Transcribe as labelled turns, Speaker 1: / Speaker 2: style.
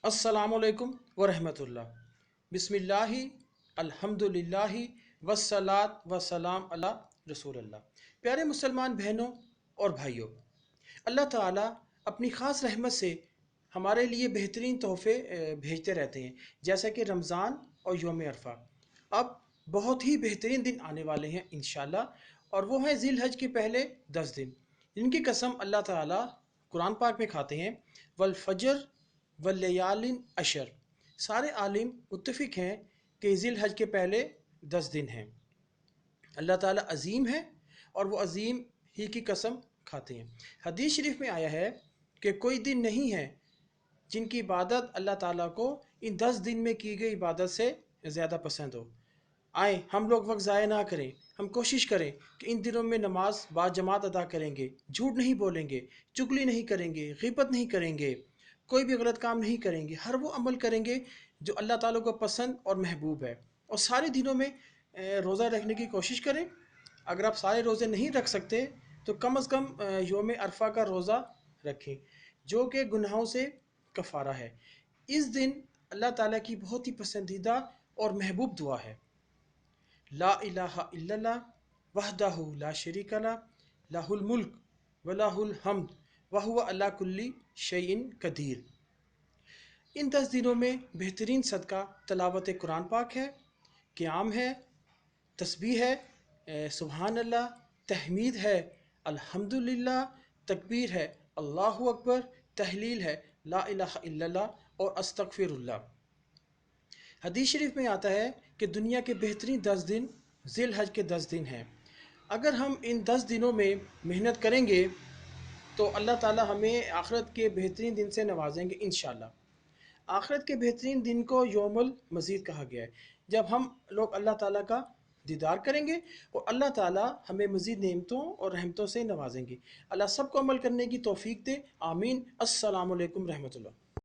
Speaker 1: अस्सलामुअलैकुम वरहमतुल्लाह। बिस्मिल्लाहि अल्हम्दुलिल्लाहि वस्सलात वसलाम अला रसूलल्लाह। प्यारे मुसलमान बहनों और भाइयों, अल्लाह ताला अपनी ख़ास रहमत से हमारे लिए बेहतरीन तोहफ़े भेजते रहते हैं, जैसा कि रमज़ान और यौम अरफा। अब बहुत ही बेहतरीन दिन आने वाले हैं इंशाअल्लाह, और वो हैं ज़िल हज के पहले 10 दिन, जिनकी कसम अल्लाह ताला कुरान पाक में खाते हैं, वल फजर वल्लयालिन अशर। सारे आलिम मुत्तफ़िक हैं कि ज़िल हज के पहले 10 दिन हैं। अल्लाह ताला अज़ीम है और वो अज़ीम ही की कसम खाते हैं। हदीस शरीफ में आया है कि कोई दिन नहीं है जिनकी इबादत अल्लाह ताला को इन 10 दिन में की गई इबादत से ज़्यादा पसंद हो। आए हम लोग वक्त ज़ाया ना करें, हम कोशिश करें कि इन दिनों में नमाज बाजमात अदा करेंगे, झूठ नहीं बोलेंगे, चुगली नहीं करेंगे, ग़ीबत नहीं करेंगे, कोई भी गलत काम नहीं करेंगे, हर वो अमल करेंगे जो अल्लाह ताला को पसंद और महबूब है। और सारे दिनों में रोज़ा रखने की कोशिश करें। अगर आप सारे रोज़े नहीं रख सकते तो कम अज़ कम यौम अरफा का रोज़ा रखें, जो कि गुनाहों से कफ़ारा है। इस दिन अल्लाह ताला की बहुत ही पसंदीदा और महबूब दुआ है, ला इलाहा इल्लल्लाह वहदहु ला शरीका ला लहुल मुल्क व लहुल हम्द व हुवा अला कुल्ली शैइन कदीर। इन 10 दिनों में बेहतरीन सदका तलावत कुरान पाक है, क़याम है, तस्बीह है, सुबहान अल्लाह, तहमीद है, अल्हम्दुलिल्लाह, तकबीर है, अल्लाहु अकबर, तहलील है, ला इलाहा इल्लल्लाह और अस्तगफिरुल्लाह। हदीस शरीफ में आता है कि दुनिया के बेहतरीन 10 दिन ज़िल हज के 10 दिन हैं। अगर हम इन 10 दिनों में मेहनत करेंगे तो अल्लाह ताला हमें आखिरत के बेहतरीन दिन से नवाजेंगे इंशाअल्लाह। आखिरत के बेहतरीन दिन को यौमुल मज़ीद कहा गया है, जब हम लोग अल्लाह ताला का दीदार करेंगे और अल्लाह ताला हमें मज़ीद नेमतों और रहमतों से नवाजेंगे। अल्लाह सबको अमल करने की तौफीक दे, आमीन। अस्सलामु अलैकुम रहमतुल्लाह।